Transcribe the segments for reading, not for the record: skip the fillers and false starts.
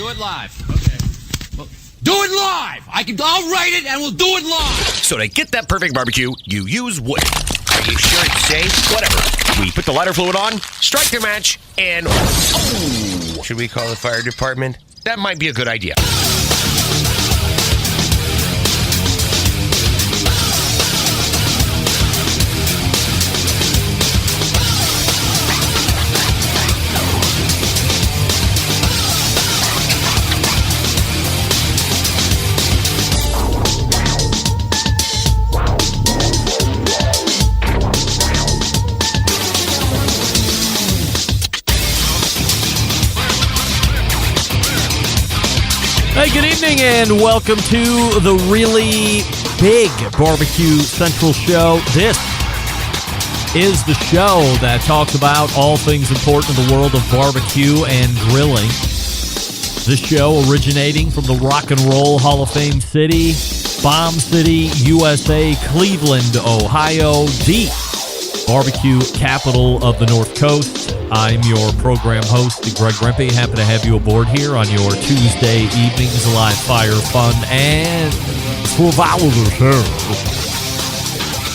Do it live. Okay. Well, do it live. I'll write it and we'll do it live. So to get that perfect barbecue, you use wood. Are you sure it's safe? Whatever. We put the lighter fluid on, strike the match, and oh! Should we call the fire department? That might be a good idea. Hey, good evening, and welcome to the really big Barbecue Central show. This is the show that talks about all things important in the world of barbecue and grilling. This show originating from the Rock and Roll Hall of Fame city, Bomb City, USA, Cleveland, Ohio, the barbecue capital of the North Coast. I'm your program host, Greg Rempe. Happy to have you aboard here on your Tuesday evenings, live fire fun and survival show.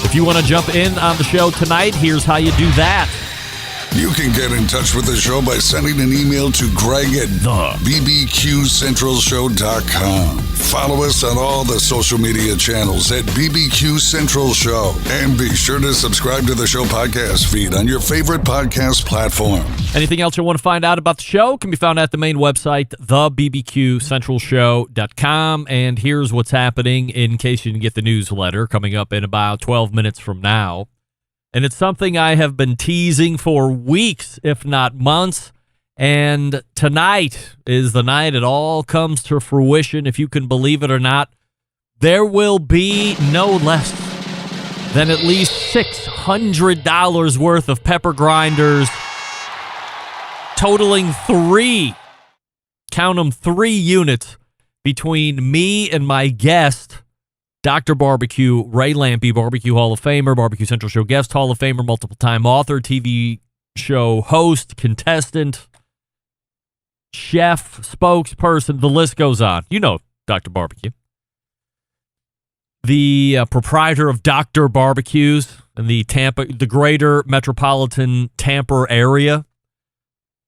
If you want to jump in on the show tonight, here's how you do that. You can get in touch with the show by sending an email to Greg at bbqcentralshow.com. Follow us on all the social media channels at BBQ Central Show. And be sure to subscribe to the show podcast feed on your favorite podcast platform. Anything else you want to find out about the show can be found at the main website, thebbqcentralshow.com. And here's what's happening in case you didn't get the newsletter coming up in about 12 minutes from now. And it's something I have been teasing for weeks, if not months. And tonight is the night it all comes to fruition, if you can believe it or not. There will be no less than at least $600 worth of pepper grinders, totaling count them, 3 units between me and my guest, Dr. Barbecue, Ray Lampe, Barbecue Hall of Famer, Barbecue Central Show guest Hall of Famer, multiple-time author, TV show host, contestant, chef, spokesperson, the list goes on. You know Dr. Barbecue. The proprietor of Dr. Barbecues in the greater metropolitan Tampa area.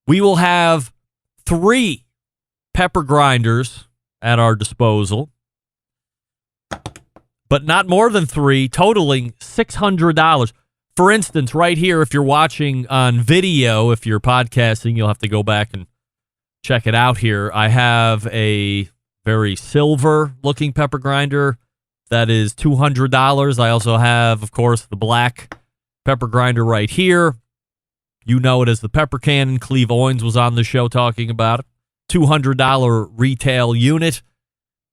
We will have 3 pepper grinders at our disposal, but not more than 3, totaling $600. For instance, right here, if you're watching on video, if you're podcasting, you'll have to go back and check it out here. I have a very silver-looking pepper grinder that is $200. I also have, of course, the black pepper grinder right here. You know it as the Pepper Cannon. Cleve Owens was on the show talking about it. $200 retail unit.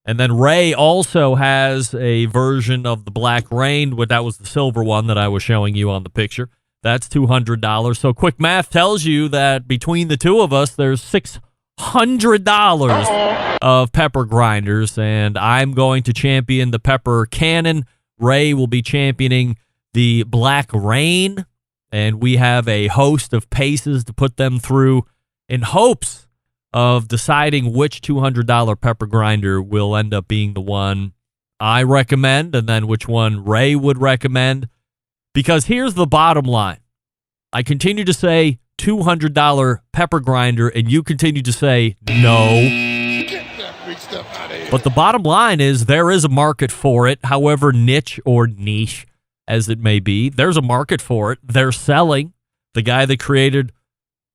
And then Ray also has a version of the Black Rain, but that was the silver one that I was showing you on the picture. That's $200. So quick math tells you that between the two of us, there's $600 of pepper grinders, and I'm going to champion the Pepper Cannon. Ray will be championing the Black Rain, and we have a host of paces to put them through in hopes of deciding which $200 pepper grinder will end up being the one I recommend and then which one Ray would recommend. Because here's the bottom line. I continue to say $200 pepper grinder, and you continue to say no. Get that big stuff out of here. But the bottom line is there is a market for it, however niche or niche as it may be. There's a market for it. They're selling. The guy that created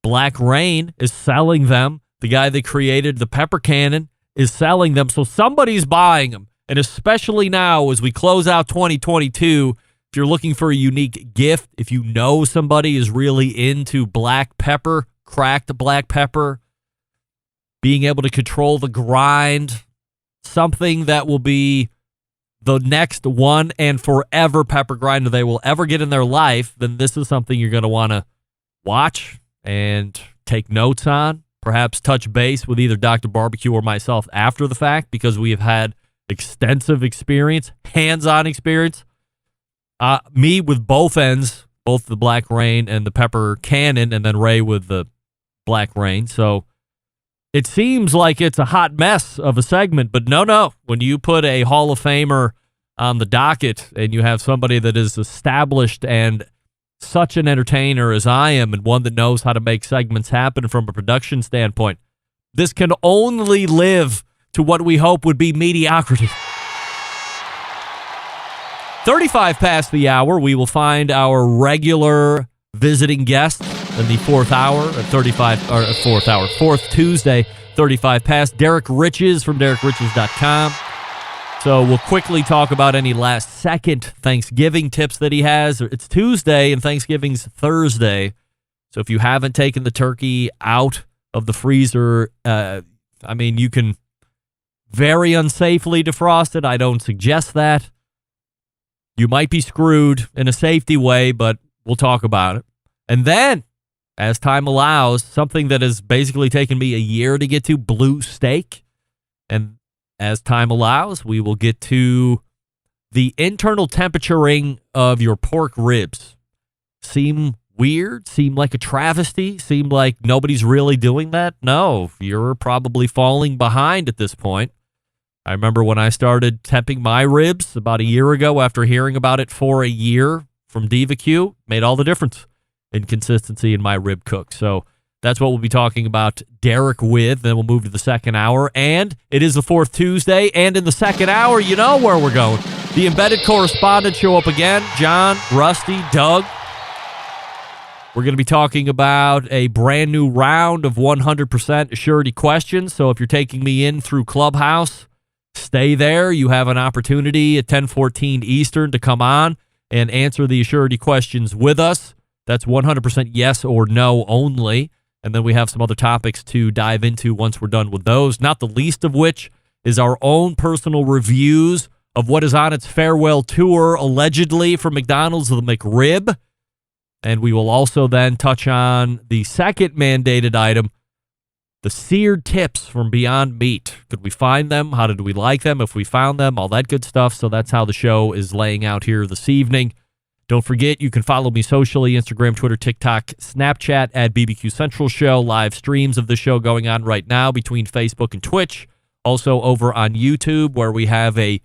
Black Rain is selling them. The guy that created the Pepper Cannon is selling them. So somebody's buying them. And especially now as we close out 2022, if you're looking for a unique gift, if you know somebody is really into black pepper, cracked black pepper, being able to control the grind, something that will be the next one and forever pepper grinder they will ever get in their life, then this is something you're going to want to watch and take notes on. Perhaps touch base with either Dr. Barbecue or myself after the fact, because we have had extensive experience, hands-on experience. Me with both ends, both the Black Rain and the Pepper Cannon, and then Ray with the Black Rain. So it seems like it's a hot mess of a segment, but no. When you put a Hall of Famer on the docket and you have somebody that is established and such an entertainer as I am and one that knows how to make segments happen from a production standpoint, this can only live to what we hope would be mediocrity. 35 past the hour, we will find our regular visiting guest in the fourth Tuesday, 35 past. Derek Riches from DerekRiches.com. So we'll quickly talk about any last-second Thanksgiving tips that he has. It's Tuesday and Thanksgiving's Thursday. So if you haven't taken the turkey out of the freezer, you can very unsafely defrost it. I don't suggest that. You might be screwed in a safety way, but we'll talk about it. And then, as time allows, something that has basically taken me a year to get to, blue steak. And as time allows, we will get to the internal temperaturing of your pork ribs. Seem weird? Seem like a travesty? Seem like nobody's really doing that? No, you're probably falling behind at this point. I remember when I started temping my ribs about a year ago after hearing about it for a year from DivaQ, made all the difference in consistency in my rib cook. So that's what we'll be talking about Derek with. Then we'll move to the second hour. And it is the fourth Tuesday. And in the second hour, you know where we're going. The embedded correspondents show up again. John, Rusty, Doug. We're going to be talking about a brand new round of 100% surety questions. So if you're taking me in through Clubhouse, stay there. You have an opportunity at 10:14 Eastern to come on and answer the surety questions with us. That's 100% yes or no only. And then we have some other topics to dive into once we're done with those, not the least of which is our own personal reviews of what is on its farewell tour, allegedly, from McDonald's, the McRib. And we will also then touch on the second mandated item, the seared tips from Beyond Meat. Could we find them? How did we like them? If we found them, all that good stuff. So that's how the show is laying out here this evening. Don't forget, you can follow me socially, Instagram, Twitter, TikTok, Snapchat at BBQ Central Show. Live streams of the show going on right now between Facebook and Twitch. Also over on YouTube, where we have a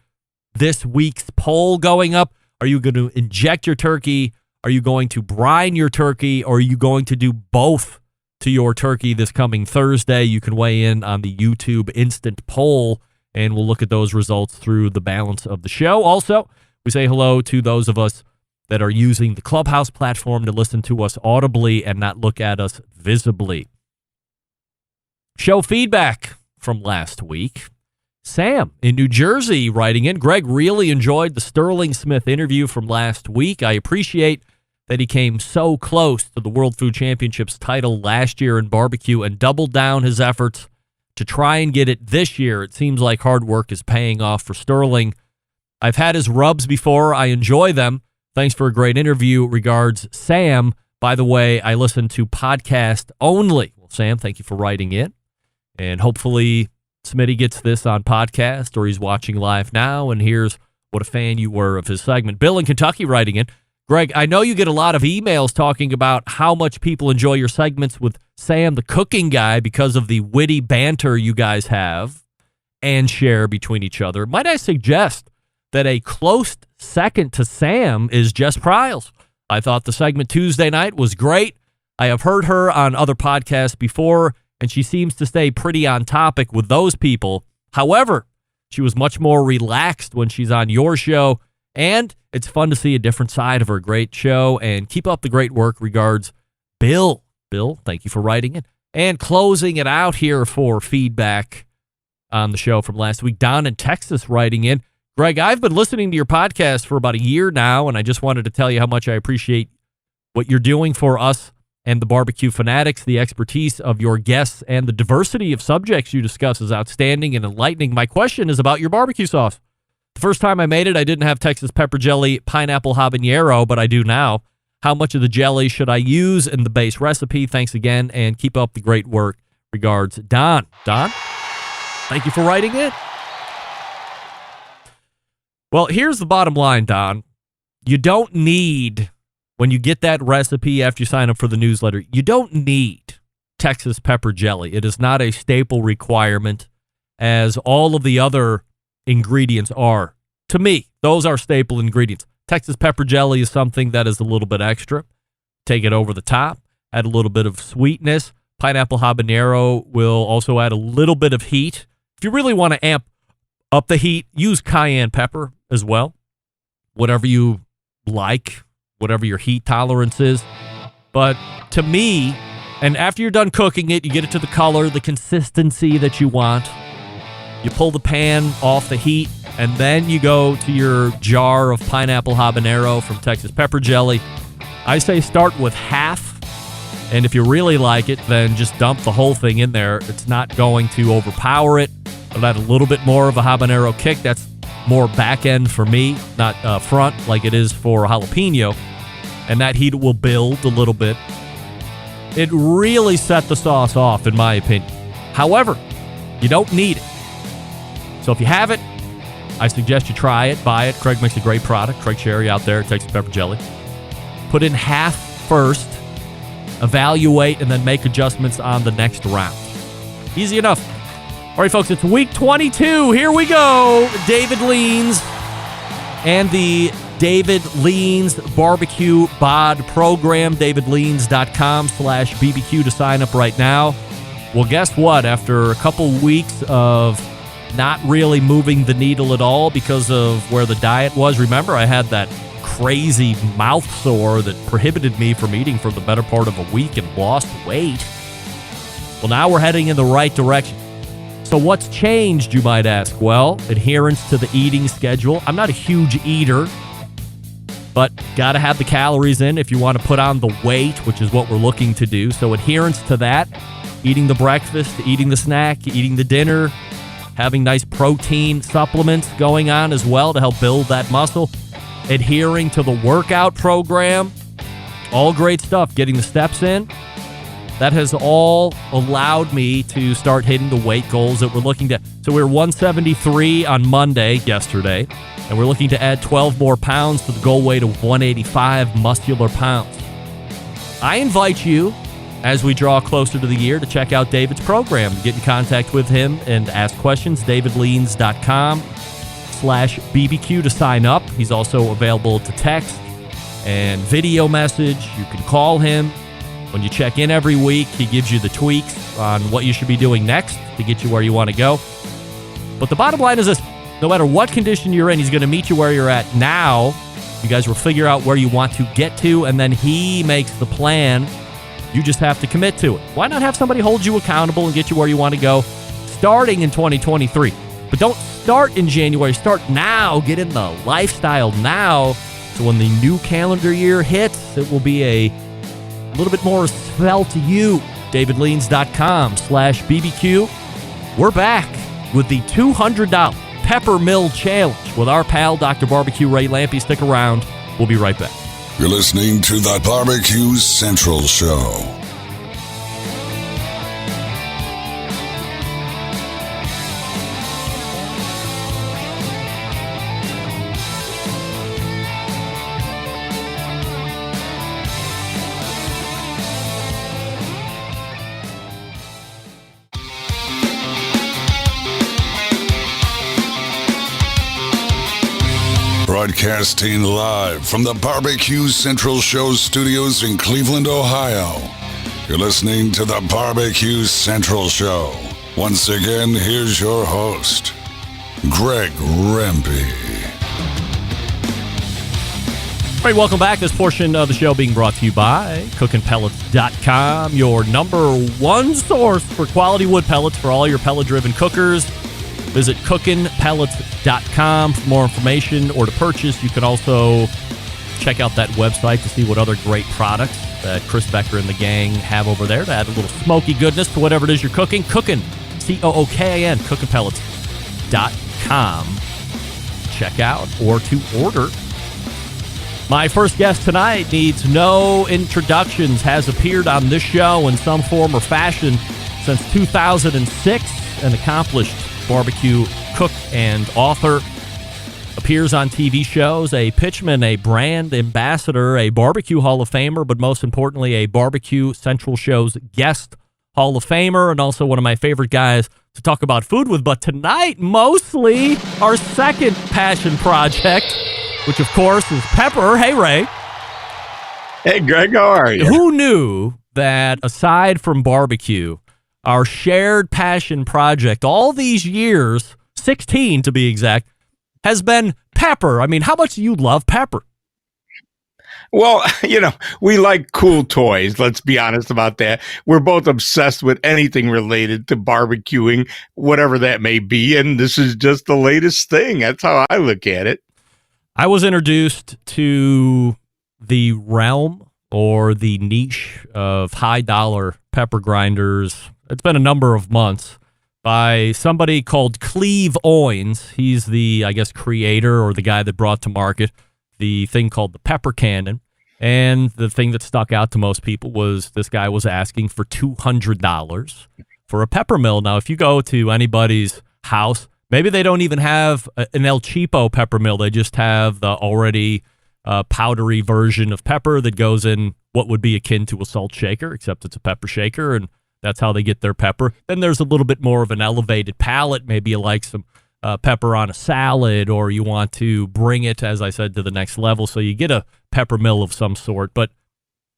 this week's poll going up. Are you going to inject your turkey? Are you going to brine your turkey? Or are you going to do both to your turkey this coming Thursday? You can weigh in on the YouTube instant poll, and we'll look at those results through the balance of the show. Also, we say hello to those of us that are using the Clubhouse platform to listen to us audibly and not look at us visibly. Show feedback from last week. Sam in New Jersey writing in, Greg really enjoyed the Sterling Smith interview from last week. I appreciate that he came so close to the World Food Championships title last year in barbecue and doubled down his efforts to try and get it this year. It seems like hard work is paying off for Sterling. I've had his rubs before. I enjoy them. Thanks for a great interview. Regards, Sam. By the way, I listen to podcast only. Well, Sam, thank you for writing in. And hopefully Smitty gets this on podcast or he's watching live now and hears what a fan you were of his segment. Bill in Kentucky writing in, Greg, I know you get a lot of emails talking about how much people enjoy your segments with Sam, the cooking guy, because of the witty banter you guys have and share between each other. Might I suggest that a close second to Sam is Jess Pryles? I thought the segment Tuesday night was great. I have heard her on other podcasts before, and she seems to stay pretty on topic with those people. However, she was much more relaxed when she's on your show, and it's fun to see a different side of her. Great show, and keep up the great work. Regards, Bill. Bill, thank you for writing it. And closing it out here for feedback on the show from last week, Don in Texas writing in, Greg, I've been listening to your podcast for about a year now, and I just wanted to tell you how much I appreciate what you're doing for us and the barbecue fanatics. The expertise of your guests and the diversity of subjects you discuss is outstanding and enlightening. My question is about your barbecue sauce. The first time I made it, I didn't have Texas pepper jelly, pineapple habanero, but I do now. How much of the jelly should I use in the base recipe? Thanks again, and keep up the great work. Regards, Don. Don, thank you for writing it. Well, here's the bottom line, Don. You don't need, when you get that recipe after you sign up for the newsletter, you don't need Texas pepper jelly. It is not a staple requirement as all of the other ingredients are. To me, those are staple ingredients. Texas pepper jelly is something that is a little bit extra. Take it over the top, add a little bit of sweetness. Pineapple habanero will also add a little bit of heat. If you really want to amp up the heat, use cayenne pepper as well. Whatever you like, whatever your heat tolerance is. But to me, and after you're done cooking it, you get it to the color, the consistency that you want. You pull the pan off the heat, and then you go to your jar of pineapple habanero from Texas pepper jelly. I say start with half, and if you really like it, then just dump the whole thing in there. It's not going to overpower it. It'll add a little bit more of a habanero kick. That's more back end for me, not front like it is for jalapeno. And that heat will build a little bit. It really set the sauce off, in my opinion. However, you don't need it. So if you have it, I suggest you try it, buy it. Craig makes a great product. Craig Sherry out there, Texas pepper jelly. Put in half first, evaluate, and then make adjustments on the next round. Easy enough. All right, folks, it's week 22. Here we go. David Leans and the David Leans Barbecue Bod program. DavidLeans.com/BBQ to sign up right now. Well, guess what? After a couple weeks of not really moving the needle at all because of where the diet was. Remember, I had that crazy mouth sore that prohibited me from eating for the better part of a week and lost weight. Well, now we're heading in the right direction. So what's changed, you might ask? Well, adherence to the eating schedule. I'm not a huge eater, but got to have the calories in if you want to put on the weight, which is what we're looking to do. So adherence to that, eating the breakfast, eating the snack, eating the dinner, having nice protein supplements going on as well to help build that muscle, adhering to the workout program, all great stuff, getting the steps in. That has all allowed me to start hitting the weight goals that we're looking to. So we were 173 on Monday, yesterday, and we're looking to add 12 more pounds to the goal weight of 185 muscular pounds. I invite you, as we draw closer to the year, to check out David's program. Get in contact with him and ask questions. DavidLeans.com/BBQ to sign up. He's also available to text and video message. You can call him. When you check in every week, he gives you the tweaks on what you should be doing next to get you where you want to go. But the bottom line is this. No matter what condition you're in, he's going to meet you where you're at now. You guys will figure out where you want to get to, and then he makes the plan. You just have to commit to it. Why not have somebody hold you accountable and get you where you want to go starting in 2023? But don't start in January. Start now. Get in the lifestyle now. So when the new calendar year hits, it will be a little bit more svelte to you. DavidLeans.com/BBQ. We're back with the $200 Peppermill Challenge with our pal, Dr. Barbecue Ray Lampe. Stick around. We'll be right back. You're listening to the Barbecue Central Show. Broadcasting live from the Barbecue Central Show studios in Cleveland, Ohio. You're listening to the Barbecue Central Show. Once again, here's your host, Greg Rempe. All right, welcome back. This portion of the show being brought to you by CookinPellets.com, your number one source for quality wood pellets for all your pellet-driven cookers. Visit CookinPellets.com for more information or to purchase. You can also check out that website to see what other great products that Chris Becker and the gang have over there to add a little smoky goodness to whatever it is you're cooking. Cookin, C-O-O-K-I-N, CookinPellets.com. Check out or to order. My first guest tonight needs no introductions, has appeared on this show in some form or fashion since 2006, an accomplished barbecue cook and author, appears on TV shows, a pitchman, a brand ambassador, a barbecue Hall of Famer, but most importantly, a Barbecue Central Show's guest Hall of Famer and also one of my favorite guys to talk about food with. But tonight, mostly our second passion project, which of course is Pepper. Hey, Ray. Hey, Greg, how are you? Who knew that aside from barbecue, our shared passion project all these years, 16 to be exact, has been pepper? I mean, how much do you love pepper? Well, we like cool toys. Let's be honest about that. We're both obsessed with anything related to barbecuing, whatever that may be. And this is just the latest thing. That's how I look at it. I was introduced to the realm or the niche of high dollar pepper grinders. It's been a number of months by somebody called Cleve Owens. He's the, I guess, creator or the guy that brought to market the thing called the pepper cannon. And the thing that stuck out to most people was this guy was asking for $200 for a Peppermill. Now, if you go to anybody's house, maybe they don't even have an El Cheapo Peppermill. They just have the already powdery version of pepper that goes in what would be akin to a salt shaker, except it's a pepper shaker, and that's how they get their pepper. Then there's a little bit more of an elevated palate. Maybe you like some pepper on a salad, or you want to bring it, as I said, to the next level. So you get a Peppermill of some sort, but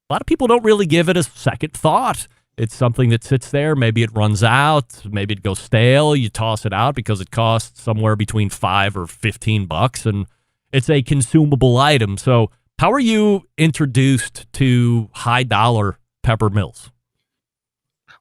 a lot of people don't really give it a second thought. It's something that sits there. Maybe it runs out. Maybe it goes stale. You toss it out because it costs somewhere between $5 or $15, and it's a consumable item. So how are you introduced to high dollar Peppermills?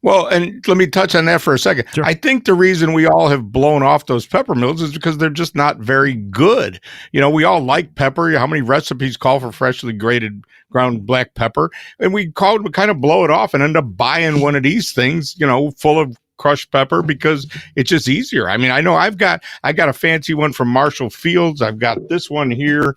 Well, and let me touch on that for a second. Sure. I think the reason we all have blown off those Peppermills is because they're just not very good. We all like pepper. How many recipes call for freshly grated ground black pepper? And we kind of blow it off and end up buying one of these things, full of crushed pepper because it's just easier. I mean, I know I got a fancy one from Marshall Fields. I've got this one here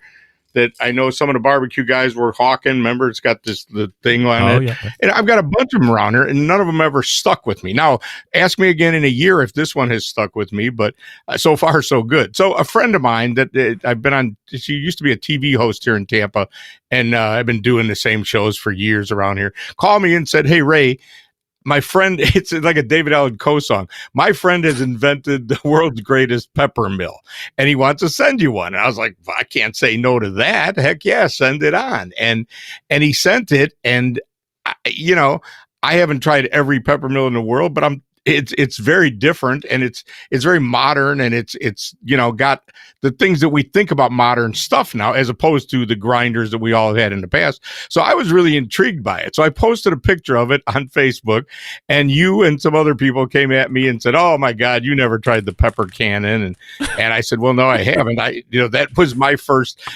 that I know some of the barbecue guys were hawking. Remember, it's got the thing on it. Yeah. And I've got a bunch of them around here, and none of them ever stuck with me. Now, ask me again in a year if this one has stuck with me, but so far, so good. So a friend of mine that I've been on, she used to be a TV host here in Tampa, and I've been doing the same shows for years around here, called me and said, "Hey, Ray, my friend," it's like a David Allen Coe song, "my friend has invented the world's greatest Peppermill, and he wants to send you one." And I was like, well, I can't say no to that. Heck yeah, send it on. And he sent it, and I haven't tried every Peppermill in the world, but it's very different, and it's very modern, and it's got the things that we think about modern stuff now, as opposed to the grinders that we all had in the past. So I was really intrigued by it. So I posted a picture of it on Facebook, and you and some other people came at me and said, "Oh my God, you never tried the pepper cannon." And I said, "Well, no, I haven't. That was my first."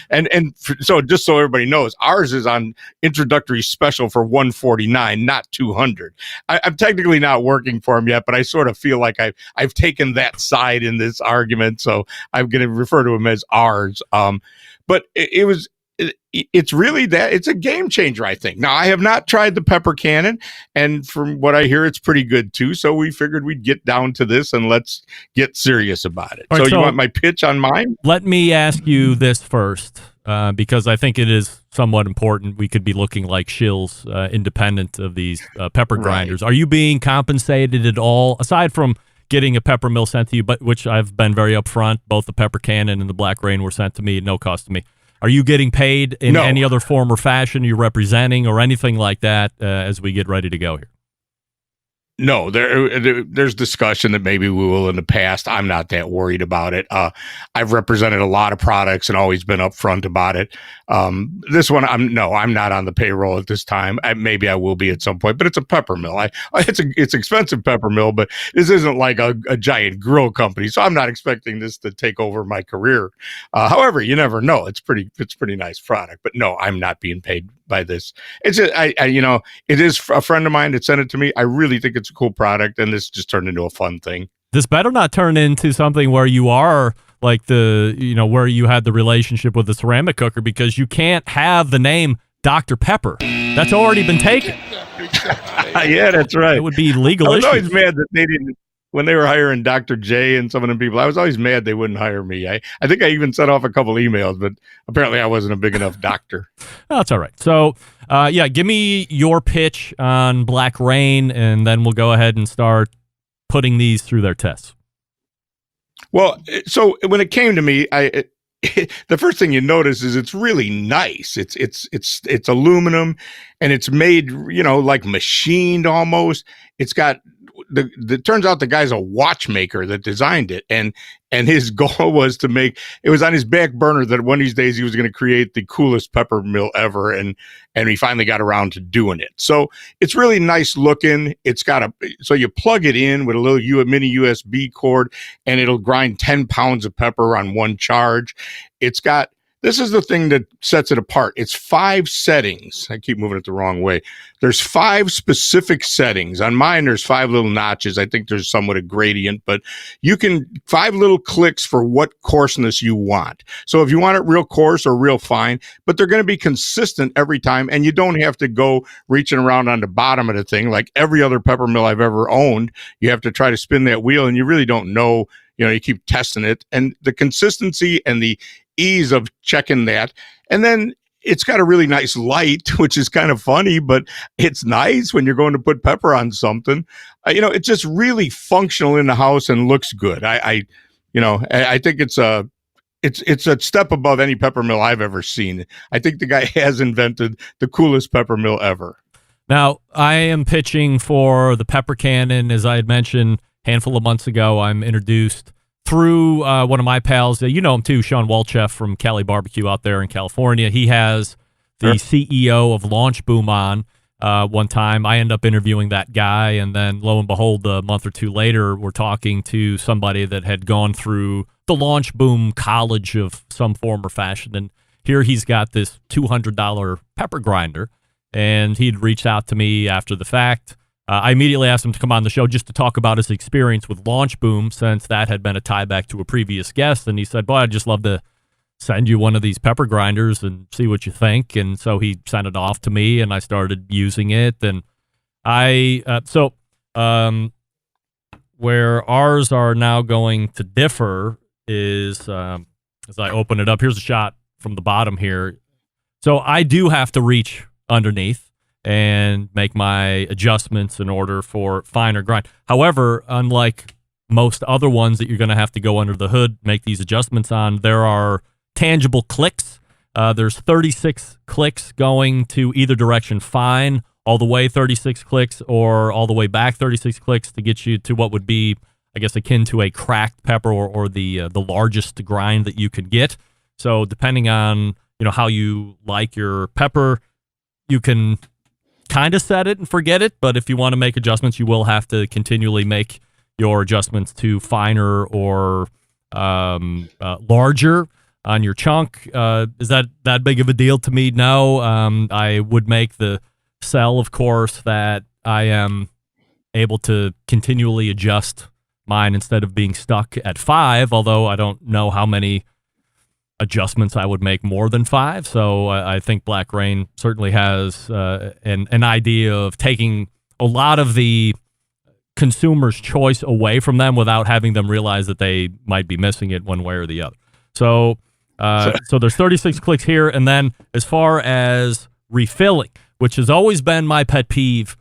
So just so everybody knows, ours is on introductory special for $149, not $200. I'm technically not working for him yet, but I sort of feel like I've taken that side in this argument, so I'm going to refer to him as ours. But it's really that it's a game changer, I think. Now, I have not tried the pepper cannon, and from what I hear, it's pretty good too. So we figured we'd get down to this and let's get serious about it. Right, so you want my pitch on mine? Let me ask you this first, because I think it is somewhat important. We could be looking like shills, independent of these pepper grinders. Right. Are you being compensated at all, aside from getting a Peppermill sent to you, but which I've been very upfront? Both the pepper cannon and the Black Rain were sent to me at no cost to me. Are you getting paid in any other form or fashion? You're representing or anything like that as we get ready to go here? No, there's discussion that maybe we will in the past. I'm not that worried about it. I've represented a lot of products and always been upfront about it. This one, I'm not on the payroll at this time. Maybe I will be at some point, but it's a Peppermill. It's expensive Peppermill, but this isn't like a giant grill company, so I'm not expecting this to take over my career. However, you never know. It's pretty nice product, but no, I'm not being paid by this. It's it is a friend of mine that sent it to me. I really think it's a cool product, and this just turned into a fun thing. This better not turn into something where you are like where you had the relationship with the ceramic cooker, because you can't have the name Dr. Pepper. That's already been taken. Yeah, that's right. It would be legal. I was always mad that they didn't. when they were hiring Dr. J and some of them people, I was always mad they wouldn't hire me. I think I even sent off a couple emails, but apparently I wasn't a big enough doctor. That's all right. So, give me your pitch on Black Rain, and then we'll go ahead and start putting these through their tests. Well, so when it came to me, the first thing you notice is it's really nice. It's aluminum, and it's made, like machined almost. It's got it turns out the guy's a watchmaker that designed it, and his goal was to make it was on his back burner that one of these days he was going to create the coolest Peppermill ever, and he finally got around to doing it. So it's really nice looking. It's got so you plug it in with a little mini USB cord, and it'll grind 10 pounds of pepper on one charge. This is the thing that sets it apart. It's 5 settings. I keep moving it the wrong way. There's 5 specific settings. On mine, there's 5 little notches. I think there's some with a gradient, but 5 little clicks for what coarseness you want. So if you want it real coarse or real fine, but they're going to be consistent every time, and you don't have to go reaching around on the bottom of the thing like every other Peppermill I've ever owned. You have to try to spin that wheel, and you really don't know. You keep testing it, and the consistency and the ease of checking that. And then it's got a really nice light, which is kind of funny, but it's nice when you're going to put pepper on something. It's just really functional in the house and looks good. I think it's a step above any Peppermill I've ever seen. I think the guy has invented the coolest Peppermill ever. Now, I am pitching for the Pepper Cannon. As I had mentioned a handful of months ago, I'm introduced through one of my pals. You know him too, Sean Walchef from Cali Barbecue out there in California. He has the CEO of Launch Boom on one time. I end up interviewing that guy, and then lo and behold, a month or two later, we're talking to somebody that had gone through the Launch Boom college of some form or fashion, and here he's got this $200 pepper grinder, and he'd reached out to me after the fact. I immediately asked him to come on the show just to talk about his experience with Launch Boom, since that had been a tie back to a previous guest. And he said, "Boy, I'd just love to send you one of these pepper grinders and see what you think." And so he sent it off to me, and I started using it. And where ours are now going to differ is, as I open it up, here's a shot from the bottom here. So I do have to reach underneath and make my adjustments in order for finer grind. However, unlike most other ones that you're going to have to go under the hood, make these adjustments on, there are tangible clicks. There's 36 clicks going to either direction, fine, all the way 36 clicks, or all the way back 36 clicks to get you to what would be, I guess, akin to a cracked pepper or the largest grind that you could get. So depending on how you like your pepper, you can kind of set it and forget it, but if you want to make adjustments, you will have to continually make your adjustments to finer or larger on your chunk. Is that big of a deal to me? No. I would make the sell, of course, that I am able to continually adjust mine instead of being stuck at 5, although I don't know how many adjustments I would make more than 5. So I think Black Rain certainly has an idea of taking a lot of the consumer's choice away from them without having them realize that they might be missing it one way or the other. So there's 36 clicks here. And then as far as refilling, which has always been my pet peeve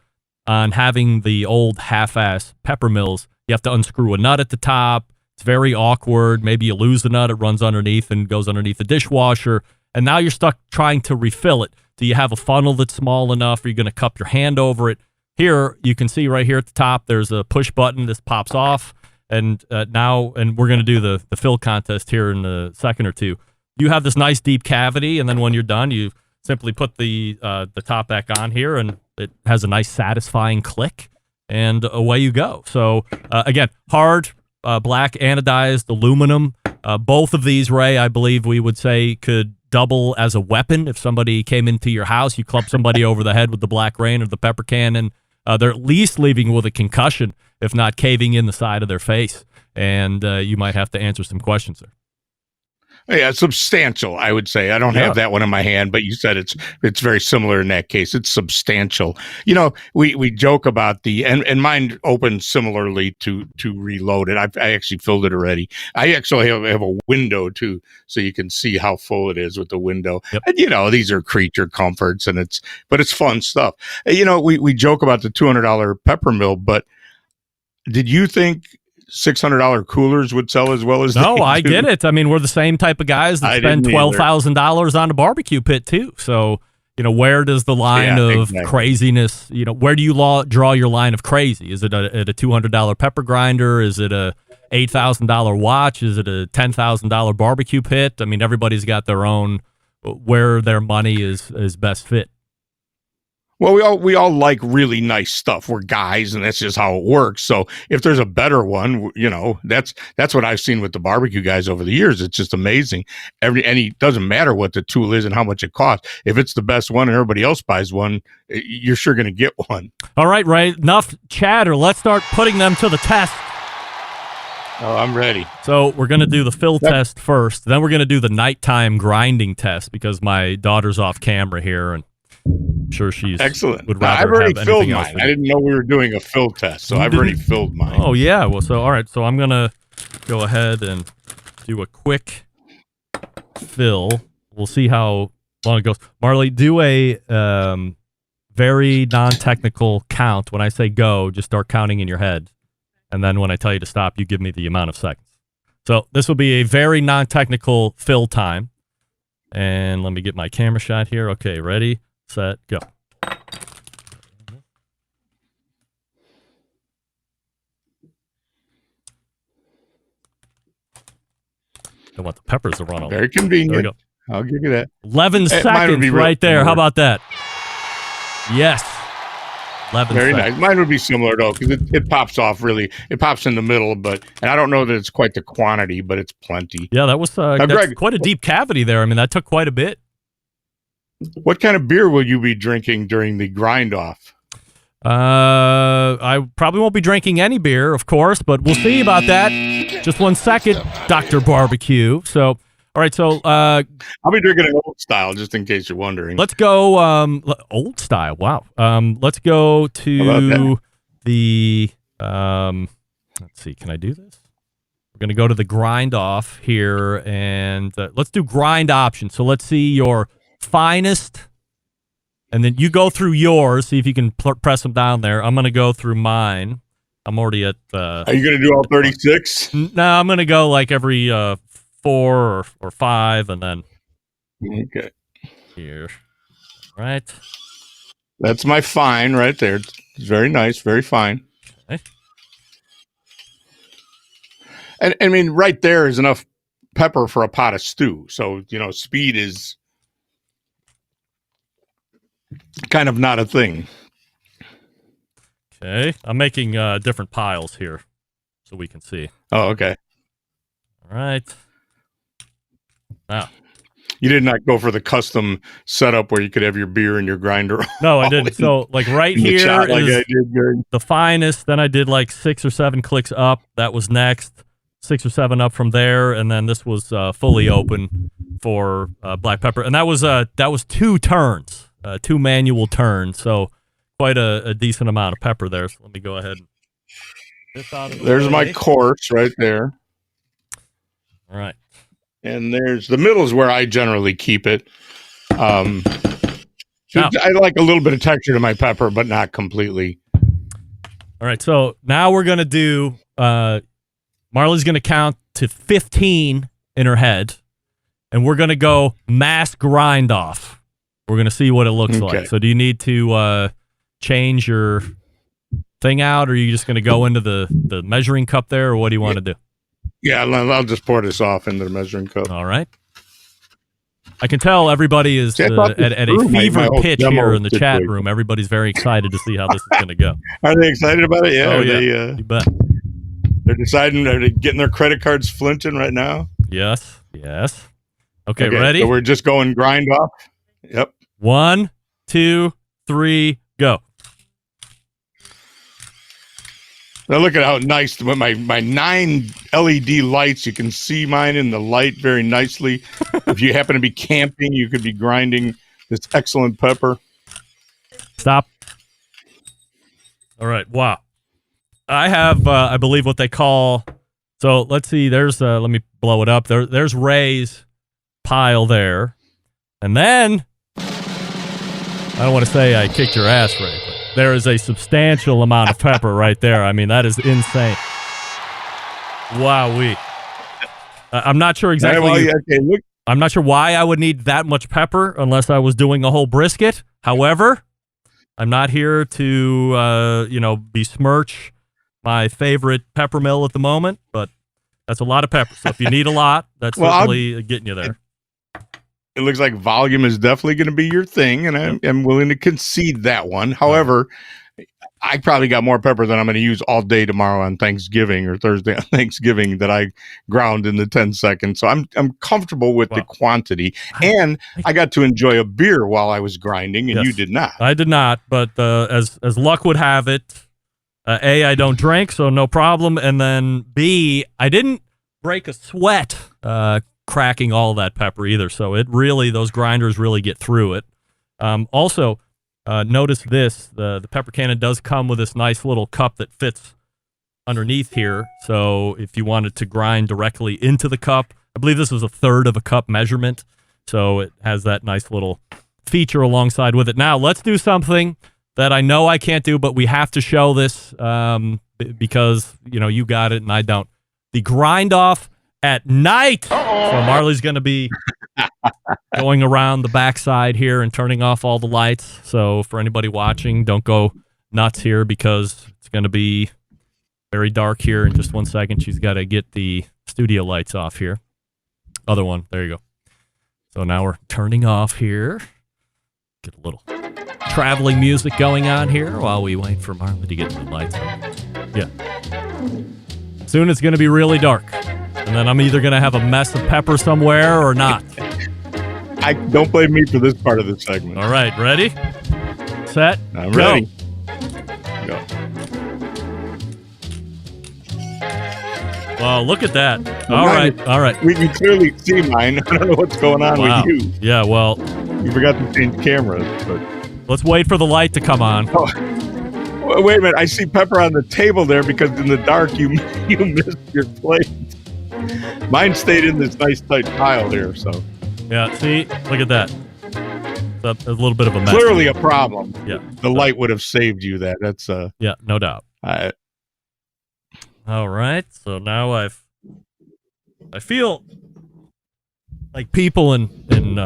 on having the old half-ass Peppermills, you have to unscrew a nut at the top. It's very awkward. Maybe you lose the nut, it runs underneath and goes underneath the dishwasher, and now you're stuck trying to refill it. Do you have a funnel that's small enough? Are you going to cup your hand over it? Here, you can see right here at the top, there's a push button. This pops off, and we're going to do the fill contest here in a second or two. You have this nice deep cavity, and then when you're done, you simply put the top back on here, and it has a nice satisfying click, and away you go. So, again, hard, black anodized aluminum. Both of these, Ray, I believe we would say could double as a weapon. If somebody came into your house, you club somebody over the head with the Black Rain or the Pepper Cannon, they're at least leaving with a concussion, if not caving in the side of their face. And you might have to answer some questions there. Yeah, substantial, I would say. I don't have that one in my hand, but you said it's very similar in that case. It's substantial. You know, we joke about and mine opened similarly to reload it. I actually filled it already. I actually have a window too, so you can see how full it is with the window. Yep. And you know, these are creature comforts, and it's fun stuff. You know, we joke about the $200 Peppermill, but did you think $600 coolers would sell as well as No, they I do? get it. I mean, we're the same type of guys that spend $12,000 on a barbecue pit too. So, you know, where does the line of craziness, you know, where do you draw your line of crazy? Is it at a $200 pepper grinder? Is it a $8,000 watch? Is it a $10,000 barbecue pit? I mean, everybody's got their own, where their money is best fit. Well, we all like really nice stuff. We're guys, and that's just how it works. So if there's a better one, you know, that's what I've seen with the barbecue guys over the years. It's just amazing. It doesn't matter what the tool is and how much it costs. If it's the best one and everybody else buys one, you're sure going to get one. All right, Ray. Enough chatter. Let's start putting them to the test. Oh, I'm ready. So we're going to do the fill test first. Then we're going to do the nighttime grinding test because my daughter's off camera here, and I'm sure she's excellent. Would rather I've already have filled anything else. mine. I didn't know we were doing a fill test, so I've already filled mine. Oh yeah. Well, so all right. So I'm gonna go ahead and do a quick fill. We'll see how long it goes. Marley, do a very non-technical count. When I say go, just start counting in your head, and then when I tell you to stop, you give me the amount of seconds. So this will be a very non-technical fill time. And let me get my camera shot here. Okay, ready, set, go. I want the peppers to run over. Very convenient. There we go. I'll give you that. 11 seconds right there. How about that? Yes. 11 Very seconds. nice. Mine would be similar, though, because it pops off really. It pops in the middle, and I don't know that it's quite the quantity, but it's plenty. Yeah, that was that's Greg, quite a deep cavity there. I mean, that took quite a bit. What kind of beer will you be drinking during the grind off? I probably won't be drinking any beer, of course, but we'll see about that. Just 1 second, Dr. Barbecue. So, all right, so I'll be drinking an old style, just in case you're wondering. Let's go old style. Wow. Let's go to the let's see. Can I do this? We're going to go to the grind off here, and let's do grind option. So let's see your finest, and then you go through yours. See if you can press them down there. I'm going to go through mine. I'm already at. Are you going to do all 36? No, I'm going to go like every 4 or 5, and then. Okay. Here. All right. That's my fine right there. It's very nice, very fine. Okay. And I mean, right there is enough pepper for a pot of stew. So, you know, speed is kind of not a thing. Okay. I'm making different piles here so we can see. Oh, okay. All right. Now. You did not go for the custom setup where you could have your beer and your grinder. No, I didn't. So, like right here is the finest. Then I did like 6 or 7 clicks up. That was next. 6 or 7 up from there, and then this was fully open for black pepper, and that was 2 turns, 2 manual turns. So quite a decent amount of pepper there. So let me go ahead. There's my course right there. All right. And there's the middle is where I generally keep it. I like a little bit of texture to my pepper, but not completely. All right, so now we're gonna do. Marley's gonna count to 15 in her head, and we're gonna go mass grind off. We're gonna see what it looks like. So, do you need to change your thing out, or are you just gonna go into the measuring cup there, or what do you want to do? Yeah, I'll just pour this off into the measuring cup. All right. I can tell everybody is at a fever pitch here in the chat room. Everybody's very excited to see how this is going to go. Are they excited about it? Yeah. Oh, yeah. You bet. They're deciding, are they getting their credit cards flinching right now? Yes. Okay, ready? So we're just going grind off? Yep. 1, 2, 3, go. Now look at how nice with my 9 LED lights. You can see mine in the light very nicely. If you happen to be camping, you could be grinding this excellent pepper. Stop. All right. Wow. I have, I believe, what they call. So let's see. There's. Let me blow it up. There's Ray's pile there, and then I don't want to say I kicked your ass, Ray, but there is a substantial amount of pepper right there. I mean, that is insane. Wowee. I'm not sure exactly. Okay, look. I'm not sure why I would need that much pepper unless I was doing a whole brisket. However, I'm not here to, besmirch my favorite Peppermill at the moment, but that's a lot of pepper. So if you need a lot, that's certainly getting you there. It looks like volume is definitely going to be your thing, and I'm willing to concede that one. However, I probably got more pepper than I'm going to use all day tomorrow on Thanksgiving or Thursday on Thanksgiving that I ground in the 10 seconds. So I'm comfortable with the quantity, and I got to enjoy a beer while I was grinding, and you did not. I did not, but as luck would have it, A, I don't drink, so no problem, and then B, I didn't break a sweat cracking all that pepper either, so those grinders really get through it. Also, notice this, the pepper cannon does come with this nice little cup that fits underneath here, so if you wanted to grind directly into the cup, I believe this was 1/3 of a cup measurement, so it has that nice little feature alongside with it. Now, let's do something that I know I can't do, but we have to show this because, you got it and I don't. The grind off at night. So Marley's going to be going around the backside here and turning off all the lights. So for anybody watching, don't go nuts here because it's going to be very dark here in just 1 second. She's got to get the studio lights off here. Other one. There you go. So now we're turning off here. Get a little traveling music going on here while we wait for Marley to get the lights on. Yeah. Soon it's going to be really dark. And then I'm either going to have a mess of pepper somewhere or not. I don't blame me for this part of the segment. All right, ready? Set. I'm ready. Go. Well, look at that. All right. We can clearly see mine. I don't know what's going on with you. Yeah, well. You forgot to change cameras. But let's wait for the light to come on. Oh. Wait a minute. I see pepper on the table there because in the dark you missed your plate. Mine stayed in this nice tight pile here, so. Yeah, see? Look at that. It's a little bit of a mess. Clearly a problem. Yeah. The light would have saved you that. That's yeah, no doubt. All right. So now I feel like people in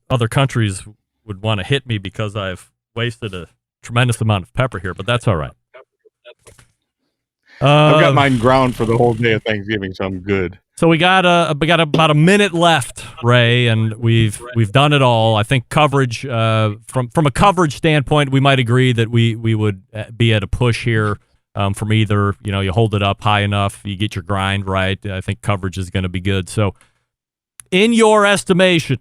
other countries would want to hit me because I've wasted a tremendous amount of pepper here, but that's all right. I've got mine ground for the whole day of Thanksgiving, so I'm good. So we got about a minute left, Ray, and we've done it all. I think coverage from a coverage standpoint, we might agree that we would be at a push here from either you hold it up high enough, you get your grind right. I think coverage is going to be good. So, in your estimation,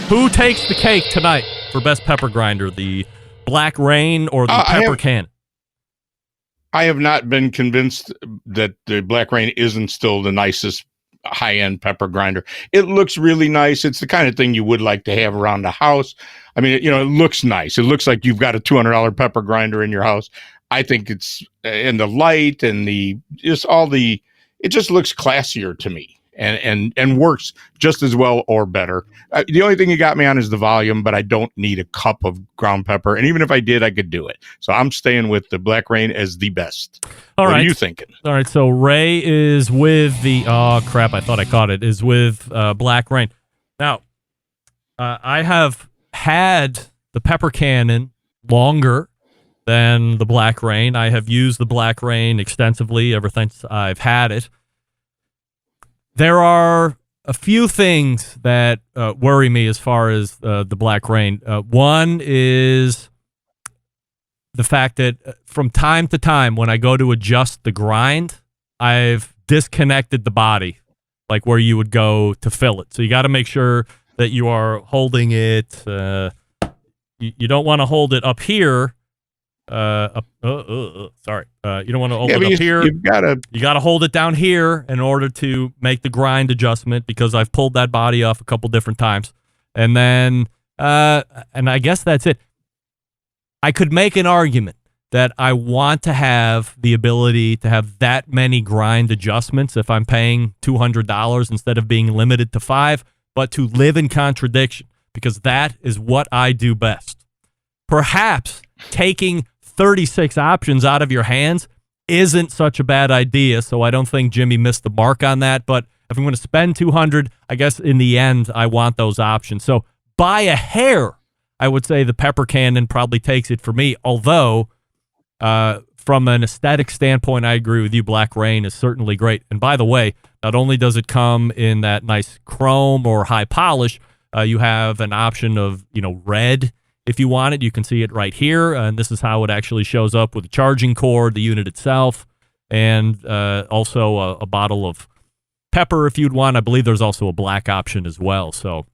who takes the cake tonight for best pepper grinder, the Black Rain or the Pepper Cannon? I have not been convinced that the Black Rain isn't still the nicest high-end pepper grinder. It looks really nice. It's the kind of thing you would like to have around the house. I mean, it looks nice. It looks like you've got a $200 pepper grinder in your house. I think it's in the light and it just looks classier to me and works just as well or better. The only thing you got me on is the volume, but I don't need a cup of ground pepper. And even if I did, I could do it. So I'm staying with the Black Rain as the best. What are you thinking? All right. So Ray is with I thought I caught it, is with Black Rain. Now, I have had the Pepper Cannon longer than the Black Rain. I have used the Black Rain extensively ever since I've had it. There are a few things that worry me as far as the Black Rain. One is the fact that from time to time when I go to adjust the grind, I've disconnected the body, like where you would go to fill it. So you got to make sure that you are holding it. You don't want to hold it up here Sorry. You don't want to Yeah, open but up here. you've got to. You got to hold it down here in order to make the grind adjustment because I've pulled that body off a couple different times. And then, and I guess that's it. I could make an argument that I want to have the ability to have that many grind adjustments if I'm paying $200 instead of being limited to 5, but to live in contradiction because that is what I do best. Perhaps taking 36 options out of your hands isn't such a bad idea, so I don't think Jimmy missed the mark on that, but if I'm going to spend $200, I guess in the end I want those options. So by a hair, I would say the Pepper Cannon probably takes it for me, although from an aesthetic standpoint, I agree with you. Black Rain is certainly great. And by the way, not only does it come in that nice chrome or high polish, you have an option of, red if you want it. You can see it right here. And this is how it actually shows up with the charging cord, the unit itself, and also a bottle of pepper if you'd want. I believe there's also a black option as well. So